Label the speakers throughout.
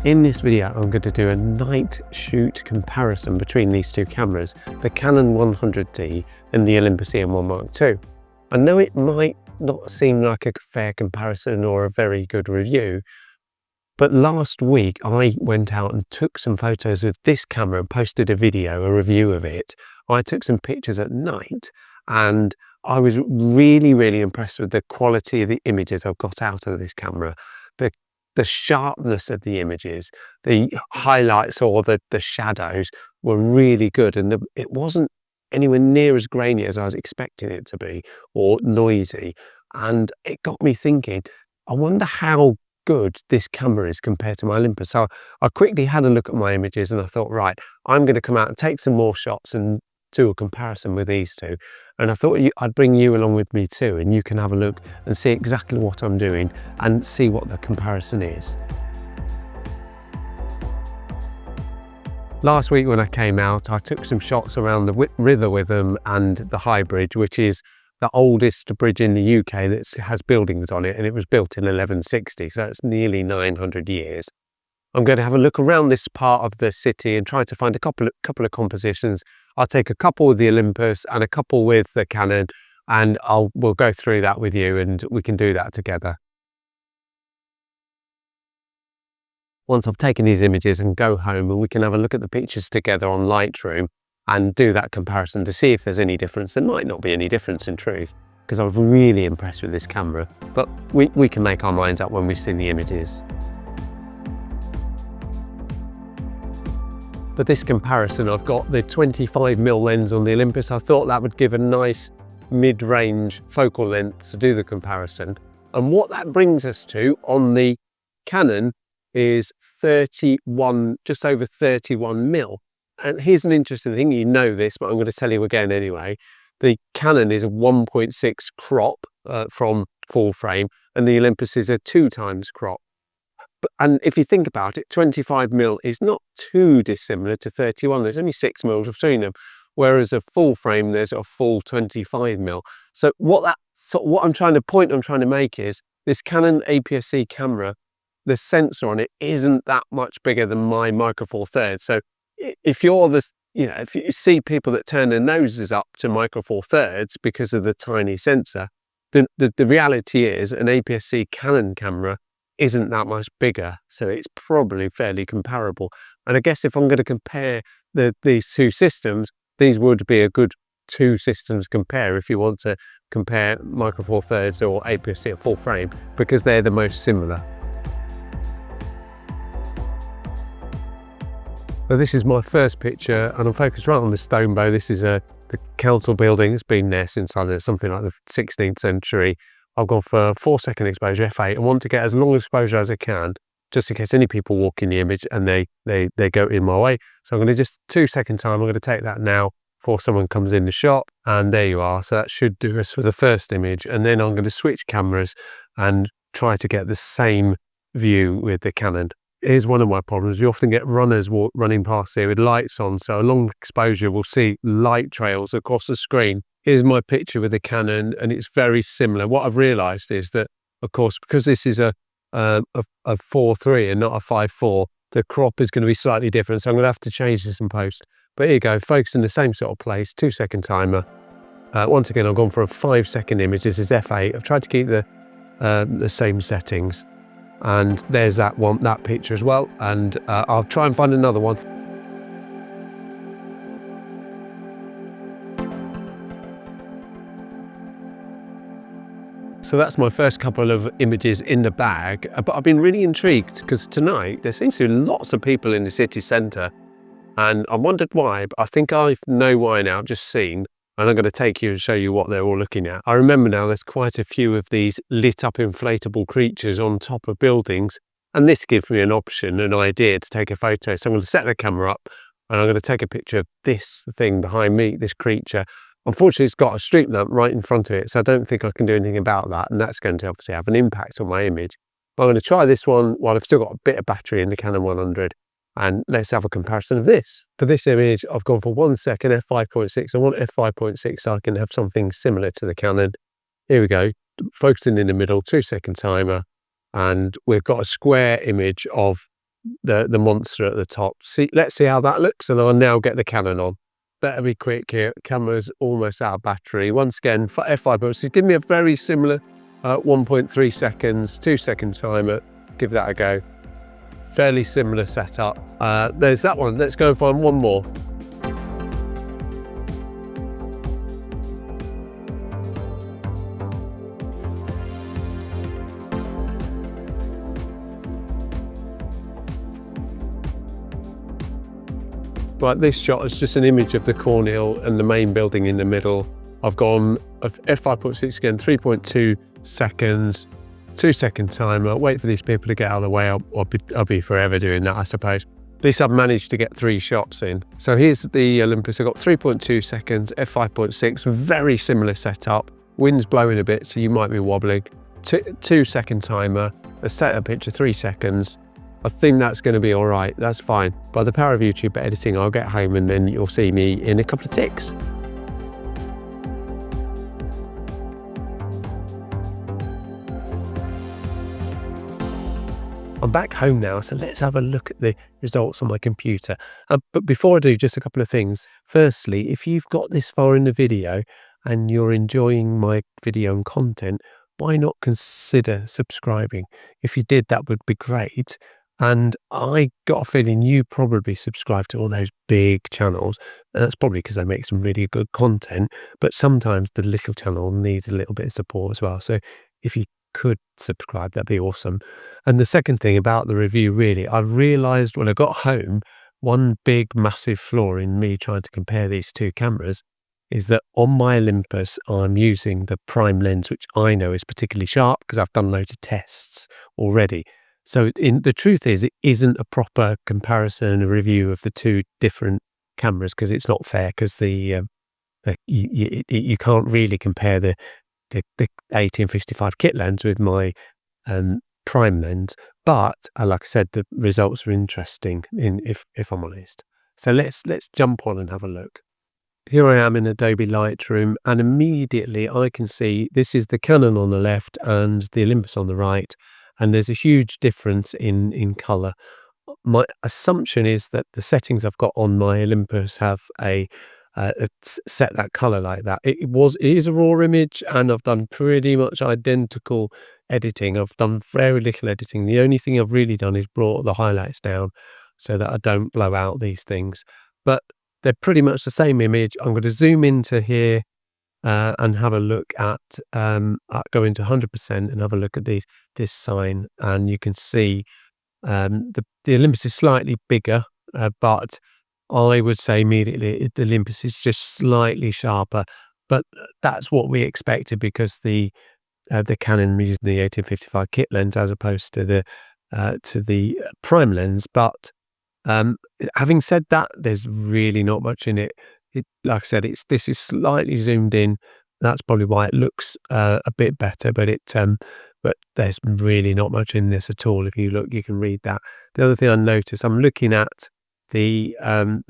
Speaker 1: In this video, I'm going to do a night shoot comparison between these two cameras, the Canon 100D and the Olympus EM1 Mark II. I know it might not seem like a fair comparison or a very good review, but last week I went out and took some photos with this camera and posted a video, a review of it. I took some pictures at night and I was really impressed with the quality of the images I've got out of this camera. The sharpness of the images, the highlights or the shadows were really good, and it wasn't anywhere near as grainy as I was expecting it to be or noisy. And it got me thinking, I wonder how good this camera is compared to my Olympus. So I quickly had a look at my images and I thought, right, I'm going to come out and take some more shots and do a comparison with these two. And I thought I'd bring you along with me too, and you can have a look and see exactly what I'm doing and see what the comparison is. Last week when I came out, I took some shots around the river with them and the High Bridge, which is the oldest bridge in the UK that has buildings on it, and it was built in 1160, so it's nearly 900 years. I'm going to have a look around this part of the city and try to find a couple of compositions. I'll take a couple with the Olympus and a couple with the Canon, and we'll go through that with you and we can do that together. Once I've taken these images and go home, and we can have a look at the pictures together on Lightroom and do that comparison to see if there's any difference. There might not be any difference in truth, because I was really impressed with this camera, but we can make our minds up when we've seen the images. For this comparison, I've got the 25mm lens on the Olympus. I thought that would give a nice mid-range focal length to do the comparison. And what that brings us to on the Canon is 31, just over 31mm. And here's an interesting thing, you know this, but I'm going to tell you again anyway. The Canon is a 1.6 crop from full frame, and the Olympus is a 2x crop. And if you think about it, 25mm is not too dissimilar to 31. There's only 6mm between them, whereas a full frame, there's a full 25mm. So I'm trying to make is this Canon APS-C camera, the sensor on it isn't that much bigger than my Micro Four Thirds. So if if you see people that turn their noses up to Micro Four Thirds because of the tiny sensor, the reality is an APS-C Canon camera isn't that much bigger, so it's probably fairly comparable. And I guess if I'm going to compare these two systems, these would be a good two systems compare if you want to compare Micro Four Thirds or APS-C at full frame, because they're the most similar. So this is my first picture, and I'm focused right on the stone bow. This is the council building. It's been there since something like the 16th century. I've gone for 4-second exposure, f8, and want to get as long exposure as I can, just in case any people walk in the image and they go in my way. So I'm going to just 2-second time, I'm going to take that now before someone comes in the shot, and there you are. So that should do us for the first image, and then I'm going to switch cameras and try to get the same view with the Canon. Here's one of my problems. You often get runners running past here with lights on, so a long exposure will see light trails across the screen. Here's my picture with the Canon, and it's very similar. What I've realized is that, of course, because this is a 4.3 and not a 5.4, the crop is going to be slightly different. So I'm going to have to change this in post. But here you go, focus in the same sort of place, 2-second timer. Once again, I've gone for a 5-second image. This is f8. I've tried to keep the same settings. And there's that picture as well. And I'll try and find another one. So that's my first couple of images in the bag, but I've been really intrigued because tonight there seems to be lots of people in the city centre, and I wondered why, but I think I know why now. I've just seen, and I'm going to take you and show you what they're all looking at. I remember now there's quite a few of these lit up inflatable creatures on top of buildings, and this gives me an idea to take a photo. So I'm going to set the camera up and I'm going to take a picture of this thing behind me, this creature. Unfortunately, it's got a street lamp right in front of it, so I don't think I can do anything about that, and that's going to obviously have an impact on my image. But I'm going to try this one while I've still got a bit of battery in the Canon 100, and let's have a comparison of this. For this image, I've gone for 1 second f5.6. I want f5.6 so I can have something similar to the Canon. Here we go, focusing in the middle, 2-second timer, and we've got a square image of the monster at the top. Let's see how that looks, and I'll now get the Canon on. Better be quick here. Camera's almost out of battery. Once again, f5.6. Give me a very similar 1.3 seconds, 2-second timer. Give that a go. Fairly similar setup. There's that one. Let's go and find one more. Right, this shot is just an image of the Cornhill and the main building in the middle. I've gone f5.6 again, 3.2 seconds, 2-second timer. Wait for these people to get out of the way. I'll be forever doing that, I suppose. At least I've managed to get 3 shots in. So here's the Olympus. I've got 3.2 seconds, f5.6, very similar setup. Wind's blowing a bit, so you might be wobbling. 2-second timer, a setup picture, 3 seconds. I think that's going to be all right. That's fine. By the power of YouTube editing, I'll get home and then you'll see me in a couple of ticks. I'm back home now, so let's have a look at the results on my computer. But before I do, just a couple of things. Firstly, if you've got this far in the video and you're enjoying my video and content, why not consider subscribing? If you did, that would be great. And I got a feeling you probably subscribe to all those big channels. And that's probably because they make some really good content, but sometimes the little channel needs a little bit of support as well. So if you could subscribe, that'd be awesome. And the second thing about the review, really, I realized when I got home, one big massive flaw in me trying to compare these two cameras is that on my Olympus, I'm using the prime lens, which I know is particularly sharp because I've done loads of tests already. So the truth is, it isn't a proper comparison, a review of the two different cameras, because it's not fair, because you can't really compare the 1855 kit lens with my prime lens. But like I said, the results are interesting, if I'm honest. So let's jump on and have a look. Here I am in Adobe Lightroom, and immediately I can see this is the Canon on the left and the Olympus on the right. And there's a huge difference in color. My assumption is that the settings I've got on my Olympus have set that color like that. It is a raw image, and I've done pretty much identical editing. I've done very little editing. The only thing I've really done is brought the highlights down so that I don't blow out these things. But they're pretty much the same image. I'm going to zoom into here and have a look at, go into 100% and have a look at this sign, and you can see the Olympus is slightly bigger, but I would say immediately the Olympus is just slightly sharper, but that's what we expected because the Canon using the 1855 kit lens as opposed to the prime lens. But having said that, there's really not much in it. Like I said, this is slightly zoomed in. That's probably why it looks a bit better, but there's really not much in this at all. If you look, you can read that. The other thing I noticed, I'm looking at the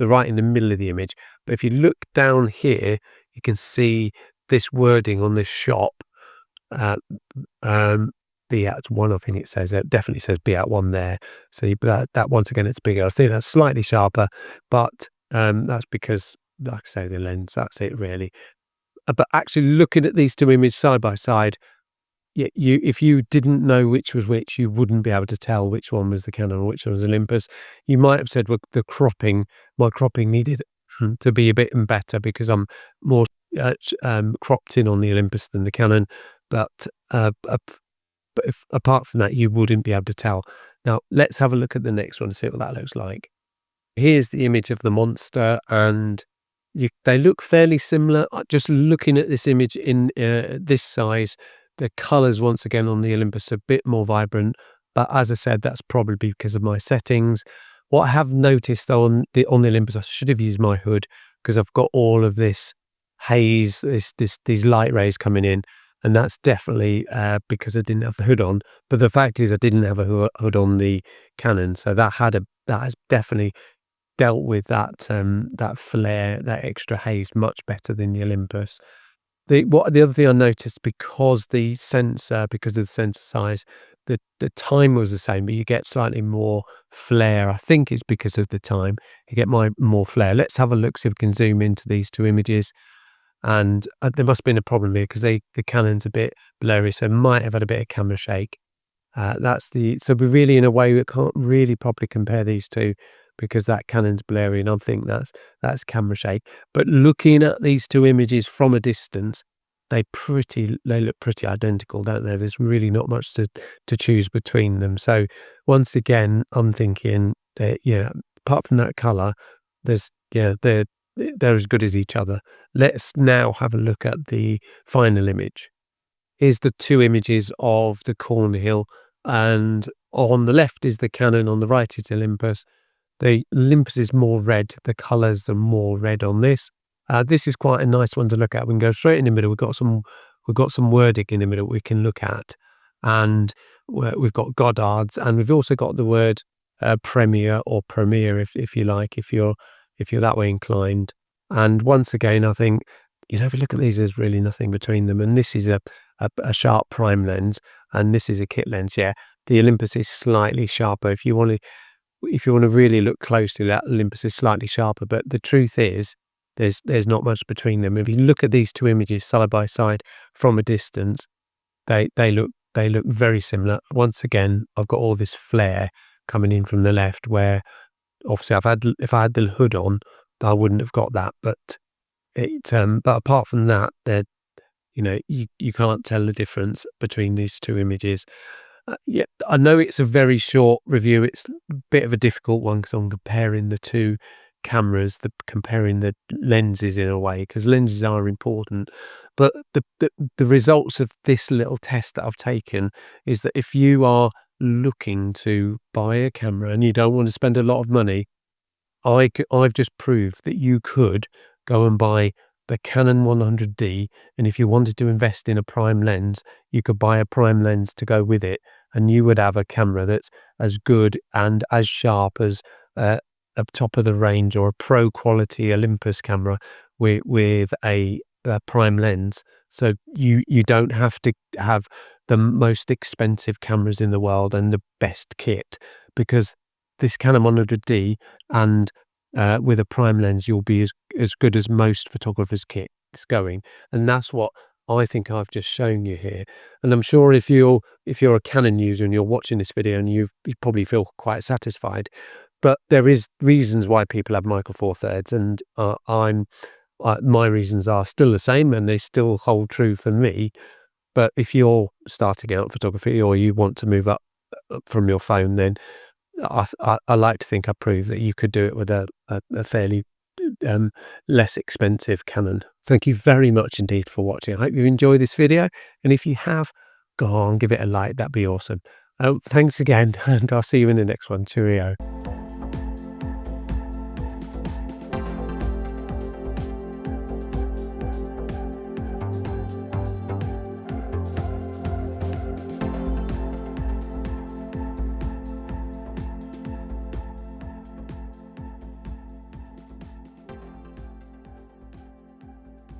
Speaker 1: right in the middle of the image, but if you look down here, you can see this wording on this shop. Be at one, I think it says, it definitely says be at one there. So that once again, it's bigger. I think that's slightly sharper, but that's because, like I say, the lens, that's it really. But actually looking at these two images side by side, if you didn't know which was which, you wouldn't be able to tell which one was the Canon or which one was Olympus. You might have said, well, my cropping needed to be a bit better because I'm more cropped in on the Olympus than the Canon. But apart from that, you wouldn't be able to tell. Now, let's have a look at the next one and see what that looks like. Here's the image of the monster, and they look fairly similar. Just looking at this image in this size, the colors once again on the Olympus are a bit more vibrant, but as I said, that's probably because of my settings. What I have noticed though on the Olympus, I should have used my hood because I've got all of this haze, these light rays coming in, and that's definitely because I didn't have the hood on. But the fact is, I didn't have a hood on the Canon, so that has definitely dealt with that flare, that extra haze much better than the Olympus. The other thing I noticed, because the sensor, because of the sensor size, the time was the same, but you get slightly more flare. I think it's because of the time. You get more flare. Let's have a look, see if we can zoom into these two images. And there must have been a problem here, because the Canon's a bit blurry, so it might have had a bit of camera shake. So we really, in a way, we can't really properly compare these two, because that Canon's blurry, and I think that's camera shake. But looking at these two images from a distance, they look pretty identical, don't they? There's really not much to choose between them. So once again, I'm thinking that, apart from that color, they're as good as each other. Let's now have a look at the final image. Here's the two images of the Cornhill, and on the left is the Canon, on the right is Olympus. The Olympus is more red, the colours are more red on this. This is quite a nice one to look at. We can go straight in the middle. We've got some wording in the middle we can look at, and we've got Goddard's, and we've also got the word Premier, or Premiere, if you like, if you're that way inclined. And once again, I think, if you look at these, there's really nothing between them. And this is a sharp prime lens, and this is a kit lens. Yeah, the Olympus is slightly sharper. If you want to really look closely, that Olympus is slightly sharper. But the truth is, there's not much between them. If you look at these two images side by side from a distance, they look very similar. Once again, I've got all this flare coming in from the left, where obviously if I had the hood on, I wouldn't have got that. But but apart from that, you can't tell the difference between these two images. Yeah, I know it's a very short review. It's a bit of a difficult one, because I'm comparing the two cameras, comparing the lenses in a way, because lenses are important. But the results of this little test that I've taken is that if you are looking to buy a camera and you don't want to spend a lot of money, I've just proved that you could go and buy the Canon 100D, and if you wanted to invest in a prime lens, you could buy a prime lens to go with it, and you would have a camera that's as good and as sharp as a top of the range or a pro quality Olympus camera with a prime lens. So you don't have to have the most expensive cameras in the world and the best kit, because this Canon 100D and with a prime lens, you'll be as good as most photographers' kits going. And that's what I think I've just shown you here. And I'm sure if you're a Canon user and you're watching this video, and you probably feel quite satisfied. But there is reasons why people have Micro Four Thirds, and my reasons are still the same, and they still hold true for me. But if you're starting out photography, or you want to move up from your phone, then I like to think I proved that you could do it with a fairly less expensive Canon. Thank you very much indeed for watching. I hope you enjoyed this video, and if you have, go on, give it a like. That'd be awesome. Thanks again, and I'll see you in the next one. Cheerio.